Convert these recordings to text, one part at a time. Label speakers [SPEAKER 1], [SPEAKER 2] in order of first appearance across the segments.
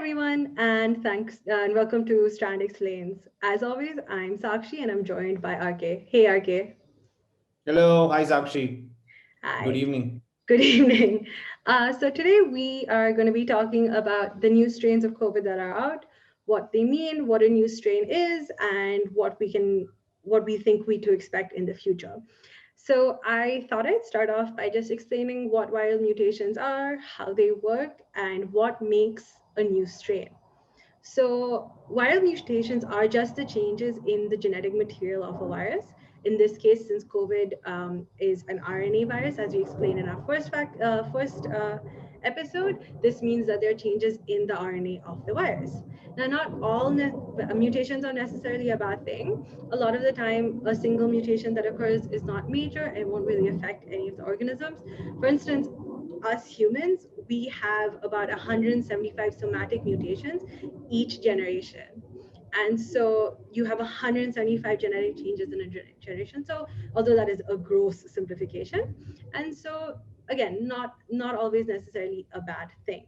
[SPEAKER 1] everyone, and thanks and welcome to StrandExplains. As always, I'm Sakshi and I'm joined by RK. Hey RK.
[SPEAKER 2] Hello, hi Sakshi. Good
[SPEAKER 1] Hi.
[SPEAKER 2] evening.
[SPEAKER 1] Good evening. So today we are going to be talking about the new strains of COVID that are out, what they mean, what a new strain is, and what we think we to expect in the future. So I thought I'd start off by just explaining what viral mutations are, how they work, and what makes a new strain. So, viral mutations are just the changes in the genetic material of a virus. In this case, since COVID is an RNA virus, as we explained in our first episode, this means that there are changes in the RNA of the virus. Now, not all mutations are necessarily a bad thing. A lot of the time, a single mutation that occurs is not major and won't really affect any of the organisms. For instance, us humans, we have about 175 somatic mutations each generation. And so you have 175 genetic changes in a generation. So although that is a gross simplification, and so again, not always necessarily a bad thing.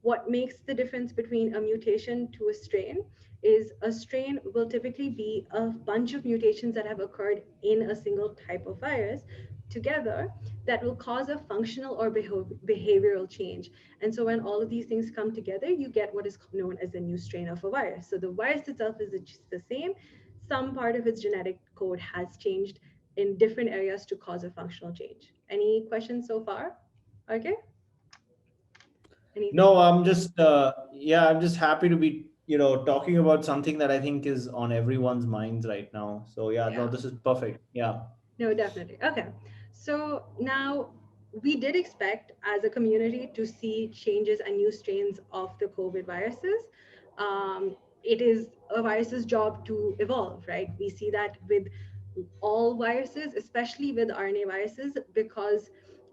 [SPEAKER 1] What makes the difference between a mutation to a strain is a strain will typically be a bunch of mutations that have occurred in a single type of virus together that will cause a functional or behavioral change. And so when all of these things come together, you get what is known as a new strain of a virus. So the virus itself is the same. Some part of its genetic code has changed in different areas to cause a functional change. Any questions so far? Okay. Anything?
[SPEAKER 2] No, I'm just happy to be, talking about something that I think is on everyone's minds right now. So yeah, no,
[SPEAKER 1] Yeah.
[SPEAKER 2] this is perfect. Yeah.
[SPEAKER 1] No, definitely. Okay. So now we did expect as a community to see changes and new strains of the COVID viruses. It is a virus's job to evolve, right? We see that with all viruses, especially with RNA viruses, because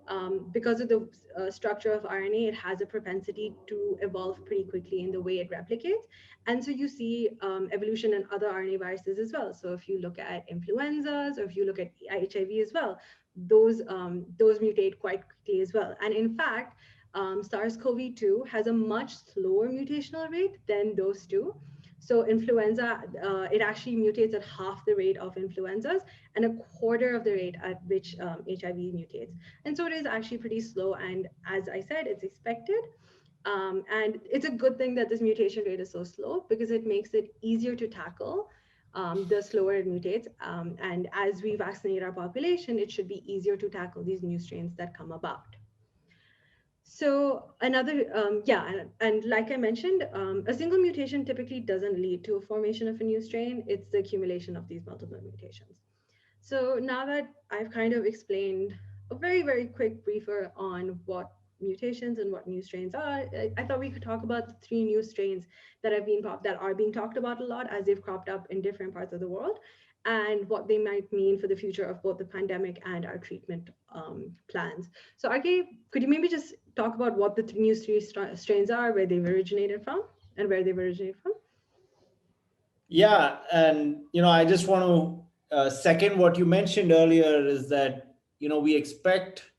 [SPEAKER 1] of the structure of RNA, it has a propensity to evolve pretty quickly in the way it replicates. And so you see evolution in other RNA viruses as well. So if you look at influenzas or if you look at HIV as well, those mutate quite quickly as well. And in fact, SARS-CoV-2 has a much slower mutational rate than those two. So influenza, it actually mutates at half the rate of influenzas and a quarter of the rate at which HIV mutates. And so it is actually pretty slow. And as I said, it's expected. And it's a good thing that this mutation rate is so slow because it makes it easier to tackle the slower it mutates. And as we vaccinate our population, it should be easier to tackle these new strains that come about. So and like I mentioned, a single mutation typically doesn't lead to a formation of a new strain. It's the accumulation of these multiple mutations. So now that I've kind of explained a very, very quick briefer on what mutations and what new strains are, I thought we could talk about the three new strains that are being talked about a lot as they've cropped up in different parts of the world, and what they might mean for the future of both the pandemic and our treatment plans. So, RK, could you maybe just talk about what the new strains are, where they've originated from, and where they've originated from?
[SPEAKER 2] Yeah, and I just want to second what you mentioned earlier is that we expect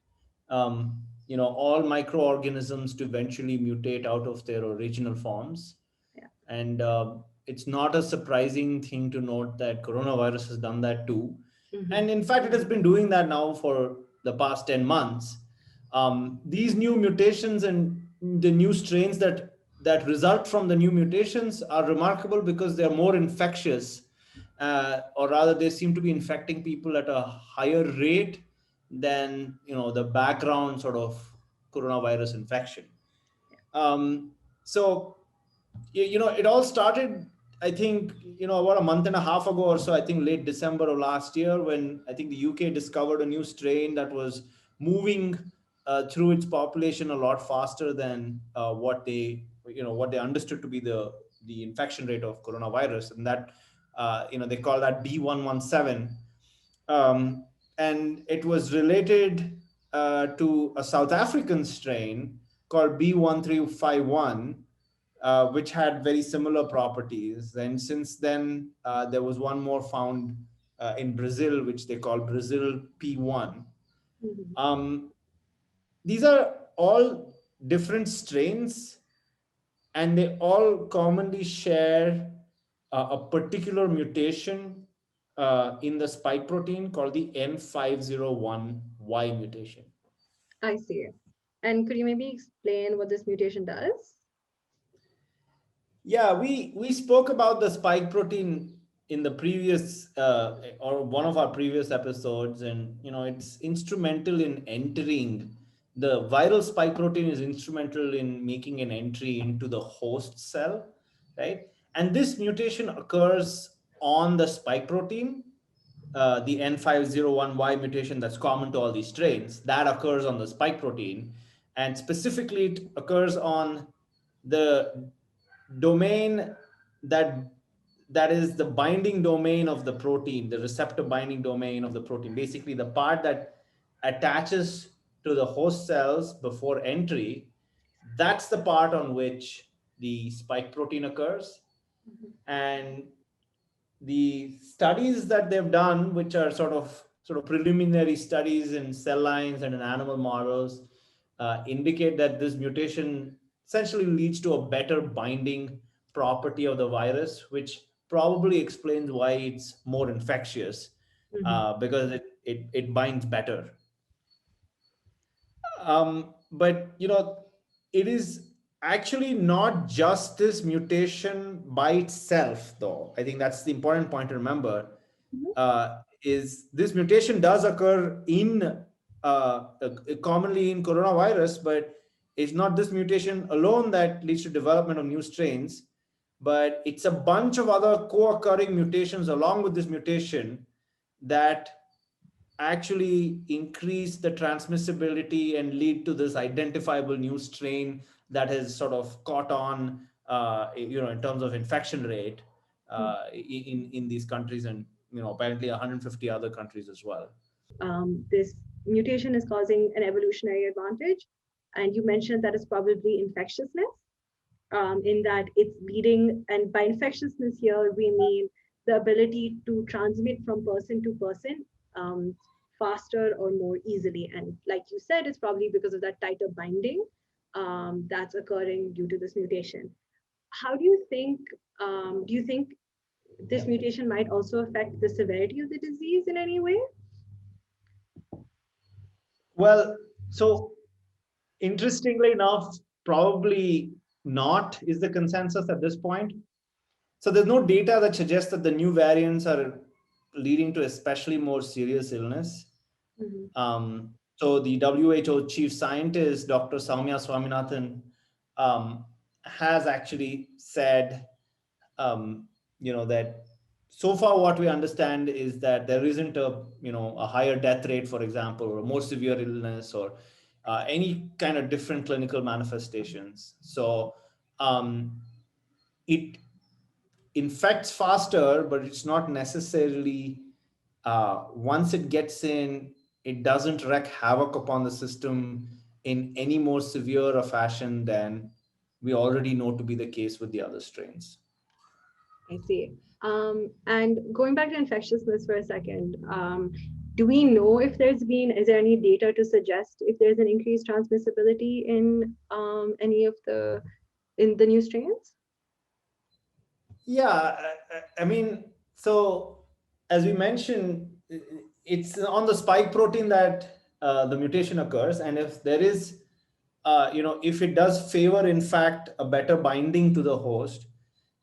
[SPEAKER 2] all microorganisms to eventually mutate out of their original forms.
[SPEAKER 1] Yeah.
[SPEAKER 2] And it's not a surprising thing to note that coronavirus has done that too.
[SPEAKER 1] Mm-hmm.
[SPEAKER 2] And in fact, it has been doing that now for the past 10 months. These new mutations and the new strains that result from the new mutations are remarkable because they're more infectious, or rather, they seem to be infecting people at a higher rate than the background sort of coronavirus infection. So it all started, I think, about a month and a half ago or so, I think late December of last year, when I think the UK discovered a new strain that was moving through its population a lot faster than what they understood to be the infection rate of coronavirus. And that, they call that B117. And it was related to a South African strain called B1351, which had very similar properties. And since then, there was one more found in Brazil, which they call Brazil P1.
[SPEAKER 1] Mm-hmm.
[SPEAKER 2] These are all different strains and they all commonly share a particular mutation in the spike protein called the N501Y mutation.
[SPEAKER 1] I see. And could you maybe explain what this mutation does?
[SPEAKER 2] Yeah, we spoke about the spike protein in the previous or one of our previous episodes, and it's instrumental in entering the viral spike protein is instrumental in making an entry into the host cell, right? And this mutation occurs on the spike protein, the N501Y mutation that's common to all these strains, that occurs on the spike protein. And specifically, it occurs on the domain that that is the binding domain of the protein, the receptor binding domain of the protein, basically the part that attaches to the host cells before entry. That's the part on which the spike protein occurs.
[SPEAKER 1] Mhm.
[SPEAKER 2] And the studies that they've done, which are sort of preliminary studies in cell lines and in animal models, indicate that this mutation essentially leads to a better binding property of the virus, which probably explains why it's more infectious,
[SPEAKER 1] Mhm.
[SPEAKER 2] because it binds better. But it is actually not just this mutation by itself, though. I think that's the important point to remember.
[SPEAKER 1] Mhm.
[SPEAKER 2] Is this mutation does occur in commonly in coronavirus, but it's not this mutation alone that leads to development of new strains, but it's a bunch of other co-occurring mutations along with this mutation that actually increase the transmissibility and lead to this identifiable new strain that has sort of caught on, in terms of infection rate, in these countries, and apparently 150 other countries as well.
[SPEAKER 1] This mutation is causing an evolutionary advantage. And you mentioned that it's probably infectiousness, in that it's leading, and by infectiousness here, we mean the ability to transmit from person to person faster or more easily. And like you said, it's probably because of that tighter binding that's occurring due to this mutation. How do you think this mutation might also affect the severity of the disease in any way?
[SPEAKER 2] Well, so interestingly enough, probably not is the consensus at this point. So there's no data that suggests that the new variants are leading to especially more serious illness.
[SPEAKER 1] Mhm.
[SPEAKER 2] So the WHO chief scientist, Dr. Soumya Swaminthan, has actually said, um, that so far what we understand is that there isn't a higher death rate, for example, or more severe illness, or any kind of different clinical manifestations. So um, it infects faster, but it's not necessarily, once it gets in, it doesn't wreak havoc upon the system in any more severe a fashion than we already know to be the case with the other strains.
[SPEAKER 1] I see. And going back to infectiousness for a second, do we know if is there any data to suggest if there's an increased transmissibility in any of in the new strains?
[SPEAKER 2] Yeah, I mean, so as we mentioned, it's on the spike protein that the mutation occurs, and if there is, if it does favor, in fact, a better binding to the host,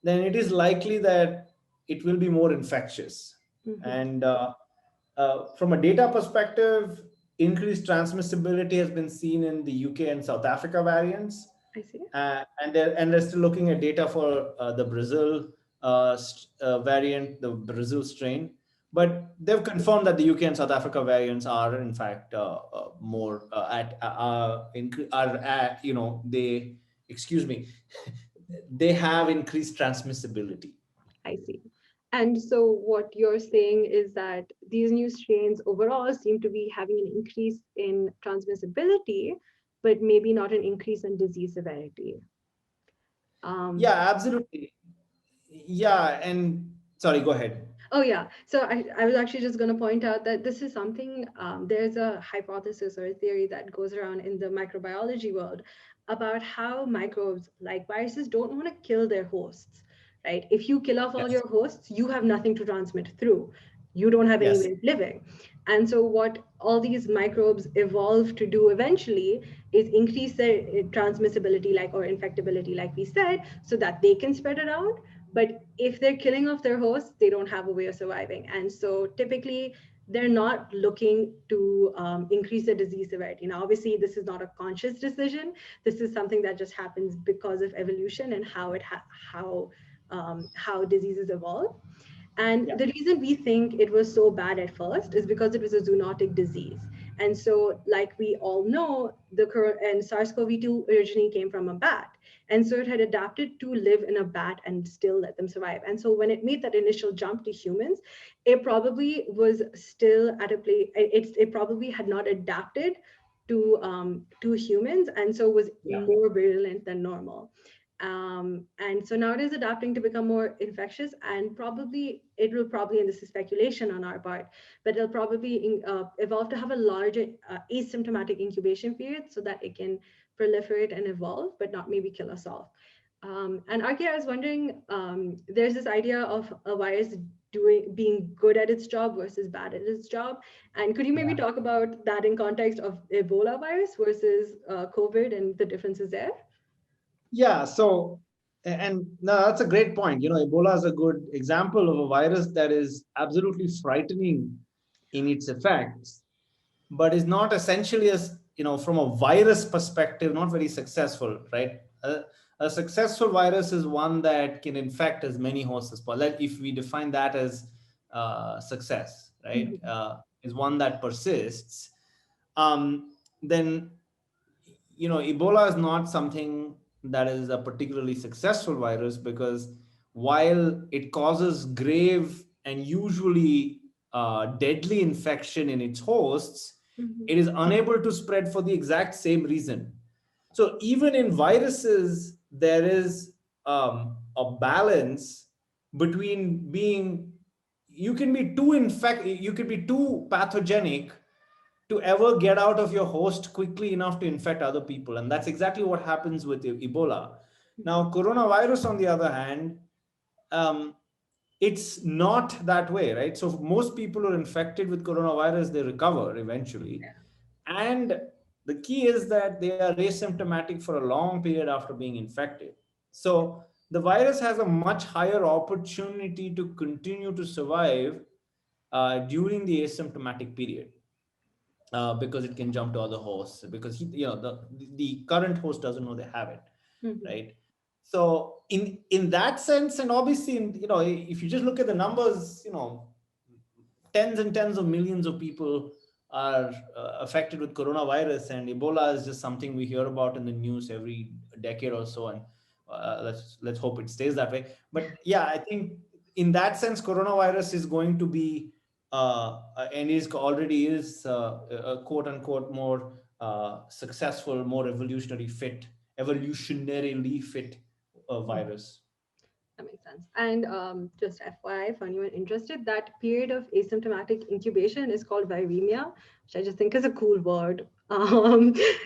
[SPEAKER 2] then it is likely that it will be more infectious.
[SPEAKER 1] Hmm.
[SPEAKER 2] And from a data perspective, increased transmissibility has been seen in the UK and South Africa variants,
[SPEAKER 1] I see.
[SPEAKER 2] and they're still looking at data for the Brazil variant, the Brazil strain. But they've confirmed that the UK and South Africa variants are, in fact, more are at, they, excuse me, they have increased transmissibility.
[SPEAKER 1] I see. And so what you're saying is that these new strains overall seem to be having an increase in transmissibility, but maybe not an increase in disease severity.
[SPEAKER 2] Yeah,
[SPEAKER 1] Um,
[SPEAKER 2] absolutely. Yeah, and sorry, go ahead.
[SPEAKER 1] Oh, yeah. So I was actually just going to point out that this is something, there's a hypothesis or a theory that goes around in the microbiology world about how microbes, like viruses, don't want to kill their hosts, right? If you kill off all
[SPEAKER 2] Yes.
[SPEAKER 1] your hosts, you have nothing to transmit through. You don't have any
[SPEAKER 2] Yes.
[SPEAKER 1] way of living. And so, what all these microbes evolve to do eventually is increase their transmissibility, like, or infectability, like we said, so that they can spread it out. But if they're killing off their hosts, they don't have a way of surviving. And so typically, they're not looking to increase the disease severity. Now, obviously, this is not a conscious decision. This is something that just happens because of evolution and how diseases evolve. And
[SPEAKER 2] Yeah.
[SPEAKER 1] the reason we think it was so bad at first is because it was a zoonotic disease. And so, like we all know, and SARS-CoV-2 originally came from a bat. And so it had adapted to live in a bat and still let them survive. And so when it made that initial jump to humans, it probably was still at a place, it probably had not adapted to humans, and so was
[SPEAKER 2] Yeah.
[SPEAKER 1] more virulent than normal. And so now it is adapting to become more infectious, and probably it will probably, and this is speculation on our part, but it'll probably evolve to have a larger asymptomatic incubation period so that it can proliferate and evolve, but not maybe kill us off. And RK, I was wondering, there's this idea of a virus being good at its job versus bad at its job. And could you maybe
[SPEAKER 2] Yeah.
[SPEAKER 1] talk about that in context of Ebola virus versus COVID and the differences there?
[SPEAKER 2] Yeah. So, and no, that's a great point. Ebola is a good example of a virus that is absolutely frightening in its effects, but is not essentially, as from a virus perspective, not very successful, right? A successful virus is one that can infect as many hosts as possible. If we define that as success, right,
[SPEAKER 1] Mhm.
[SPEAKER 2] is one that persists. Then Ebola is not something that is a particularly successful virus, because while it causes grave and usually deadly infection in its hosts,
[SPEAKER 1] Mhm.
[SPEAKER 2] it is unable to spread for the exact same reason. So even in viruses, there is a balance between being, you can be too pathogenic to ever get out of your host quickly enough to infect other people. And that's exactly what happens with Ebola. Now, coronavirus, on the other hand, um, it's not that way, right? So most people who are infected with coronavirus, they recover eventually. And the key is that they are asymptomatic for a long period after being infected. So the virus has a much higher opportunity to continue to survive during the asymptomatic period, because it can jump to other hosts, because the current host doesn't know they have it,
[SPEAKER 1] Mhm.
[SPEAKER 2] right? So in that sense, and obviously, if you just look at the numbers, tens and tens of millions of people are affected with coronavirus, and Ebola is just something we hear about in the news every decade or so, and let's hope it stays that way. But yeah, I think in that sense, coronavirus is going to be and is already is a quote unquote more successful, more evolutionarily fit
[SPEAKER 1] Mhm.
[SPEAKER 2] virus.
[SPEAKER 1] That makes sense. And just FYI, for anyone interested, that period of asymptomatic incubation is called viremia, which I just think is a cool word.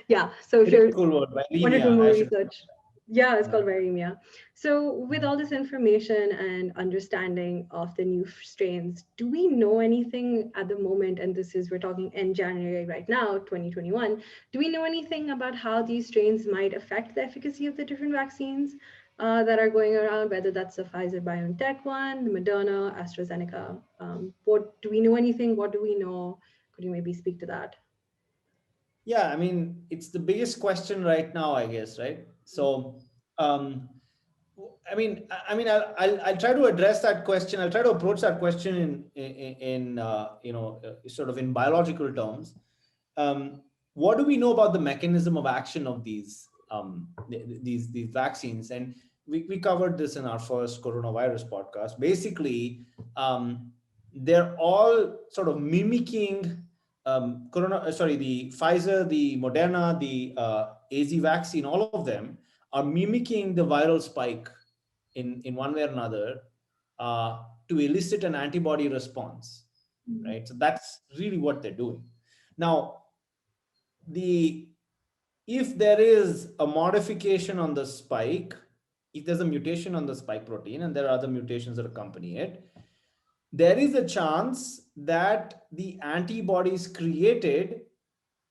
[SPEAKER 1] Yeah. So if
[SPEAKER 2] It is
[SPEAKER 1] you're
[SPEAKER 2] a cool word,
[SPEAKER 1] want to
[SPEAKER 2] bulimia.
[SPEAKER 1] do more
[SPEAKER 2] I should.
[SPEAKER 1] research. Yeah, it's
[SPEAKER 2] Yeah.
[SPEAKER 1] called viremia. So, with all this information and understanding of the new strains, do we know anything at the moment? And this is, we're talking in January right now, 2021. Do we know anything about how these strains might affect the efficacy of the different vaccines that are going around, whether that's the Pfizer BioNTech one, the Moderna, AstraZeneca? What do we know anything? What do we know? Could you maybe speak to that?
[SPEAKER 2] Yeah, I mean, it's the biggest question right now, I guess, right? So, um, I'll try to address that question. I'll try to approach that question in sort of in biological terms. What do we know about the mechanism of action of these vaccines? And we covered this in our first coronavirus podcast. Basically, um, they're all sort of mimicking the Pfizer, the Moderna, the AZ vaccine. All of them are mimicking the viral spike in one way or another, uh, to elicit an antibody response,
[SPEAKER 1] Mhm.
[SPEAKER 2] right? So that's really what they're doing. Now, the if there is a modification on the spike, if there's a mutation on the spike protein and there are other mutations that accompany it, there is a chance that the antibodies created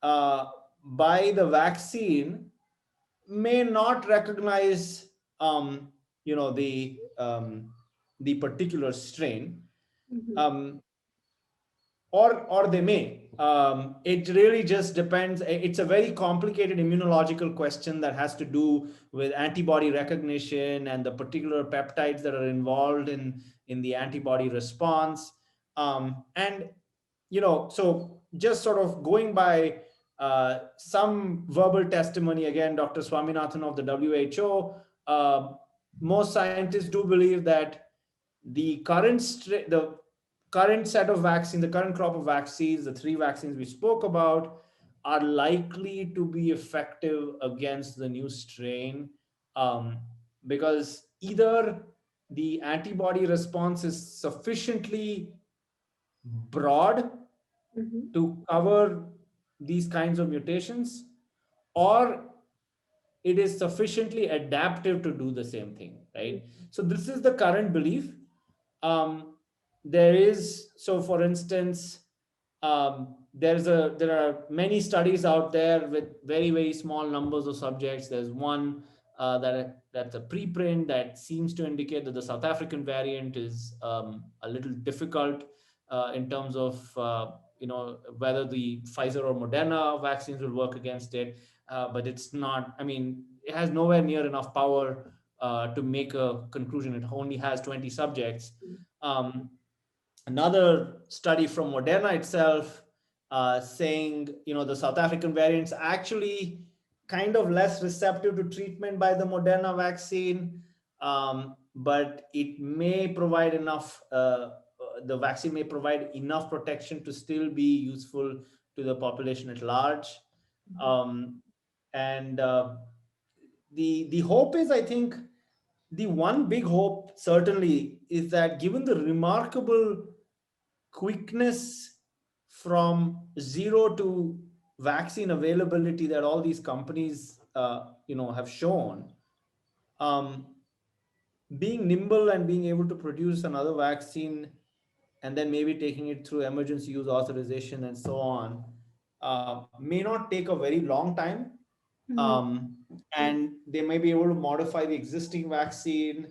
[SPEAKER 2] uh, by the vaccine may not recognize um, the particular strain,
[SPEAKER 1] Mhm.
[SPEAKER 2] um, or they may. It really just depends. It's a very complicated immunological question that has to do with antibody recognition and the particular peptides that are involved in the antibody response. And so just sort of going by some verbal testimony, again, Dr. Swaminathan of the WHO, most scientists do believe that the current set of vaccines, the current crop of vaccines, the three vaccines we spoke about, are likely to be effective against the new strain, um, because either the antibody response is sufficiently broad
[SPEAKER 1] Mhm.
[SPEAKER 2] to cover these kinds of mutations, or it is sufficiently adaptive to do the same thing, right? So this is the current belief. There is, so for instance, there are many studies out there with very, very small numbers of subjects. There's one that's a preprint that seems to indicate that the South African variant is a little difficult in terms of whether the Pfizer or Moderna vaccines will work against it. But it's not. I mean, it has nowhere near enough power to make a conclusion. It only has 20 subjects. Um, Another study from Moderna itself saying, the South African variants actually kind of less receptive to treatment by the Moderna vaccine, but it may provide enough. The vaccine may provide enough protection to still be useful to the population at large. Um, and the hope is, I think, the one big hope certainly is that given the remarkable quickness from zero to vaccine availability that all these companies have shown, um, being nimble and being able to produce another vaccine and then maybe taking it through emergency use authorization and so on may not take a very long time.
[SPEAKER 1] Mhm.
[SPEAKER 2] um, and they may be able to modify the existing vaccine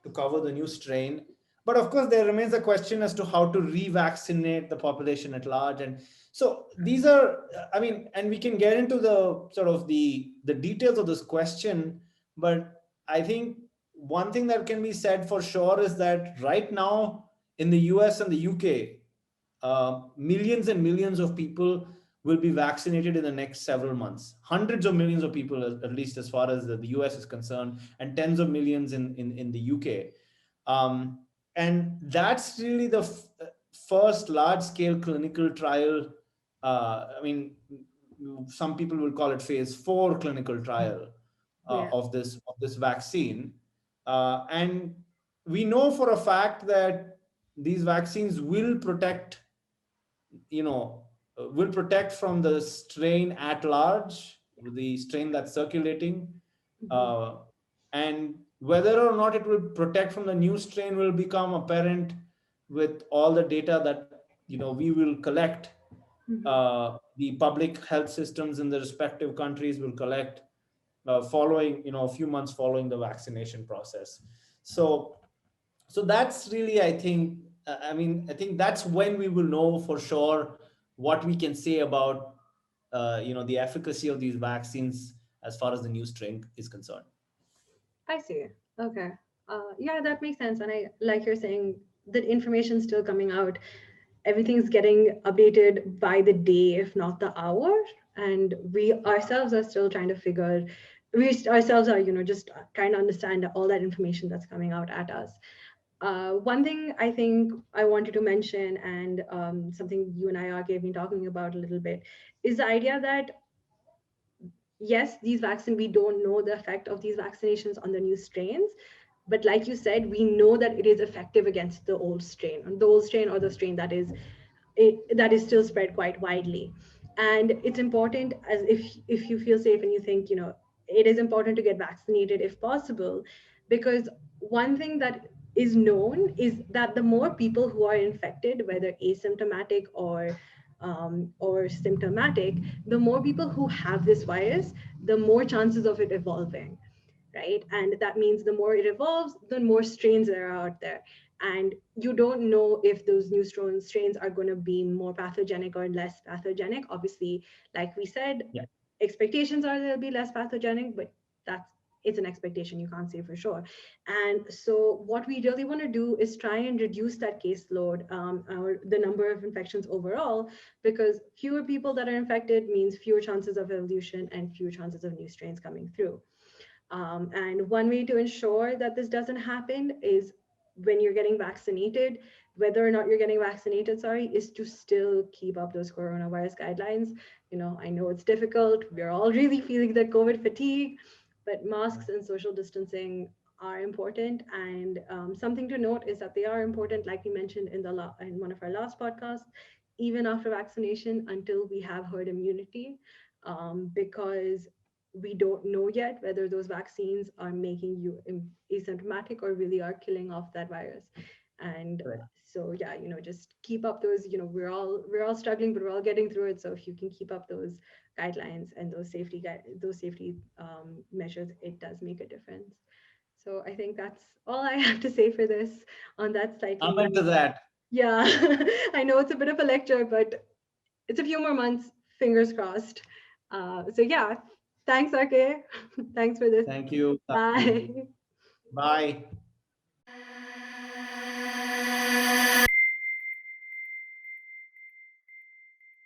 [SPEAKER 2] to cover the new strain. But of course, there remains a question as to how to revaccinate the population at large. And so these are, I mean, and we can get into the sort of the details of this question. But I think one thing that can be said for sure is that right now in the US and the UK, millions and millions of people will be vaccinated in the next several months. Hundreds of millions of people, at least as far as the US is concerned, and tens of millions in the UK. Um, and that's really the first large scale clinical trial. I mean, some people will call it phase 4 clinical trial
[SPEAKER 1] Yeah.
[SPEAKER 2] of this vaccine. And we know for a fact that these vaccines will protect, will protect from the strain at large, the strain that's circulating.
[SPEAKER 1] Mhm.
[SPEAKER 2] Uh, and whether or not it will protect from the new strain will become apparent with all the data that we will collect.
[SPEAKER 1] Mhm.
[SPEAKER 2] The public health systems in the respective countries will collect following a few months following the vaccination process. So that's really, I think, I think that's when we will know for sure what we can say about the efficacy of these vaccines as far as the new strain is concerned.
[SPEAKER 1] I see. Okay. Yeah, that makes sense. And I like you're saying that information's still coming out. Everything's getting updated by the day, if not the hour. And we ourselves are still trying to figure. Ourselves are, just trying to understand all that information that's coming out at us. One thing I think I wanted to mention, and something you and I are been talking about a little bit, is the idea that yes, these vaccines, we don't know the effect of these vaccinations on the new strains, But like you said, we know that it is effective against the old strain or the strain that is still spread quite widely. And it's important, as if you feel safe and you think, it is important to get vaccinated if possible, because one thing that is known is that the more people who are infected, whether asymptomatic or symptomatic, the more people who have this virus, the more chances of it evolving, right? And that means the more it evolves, the more strains that are out there. And you don't know if those new strains are going to be more pathogenic or less pathogenic. Obviously, like we said,
[SPEAKER 2] Yeah.
[SPEAKER 1] expectations are they'll be less pathogenic, but that's it's an expectation, you can't say for sure. And so what we really want to do is try and reduce that caseload, or the number of infections overall, because fewer people that are infected means fewer chances of evolution and fewer chances of new strains coming through. And one way to ensure that this doesn't happen is when you're getting vaccinated, whether or not you're getting vaccinated, sorry, is to still keep up those coronavirus guidelines. I know it's difficult. We're all really feeling that COVID fatigue, but masks and social distancing are important. And something to note is that they are important, like we mentioned in one of our last podcasts, even after vaccination until we have herd immunity, because we don't know yet whether those vaccines are making you asymptomatic or really are killing off that virus. And
[SPEAKER 2] Correct.
[SPEAKER 1] so yeah, just keep up those, we're all struggling, but we're all getting through it. So if you can keep up those guidelines and those safety measures, it does make a difference. So I think that's all I have to say for this on that slightly.
[SPEAKER 2] Amen to that.
[SPEAKER 1] Yeah, I know it's a bit of a lecture, but it's a few more months, fingers crossed. So yeah, thanks, RK. Thanks for this.
[SPEAKER 2] Thank you, Sakshi.
[SPEAKER 1] Bye.
[SPEAKER 2] Bye.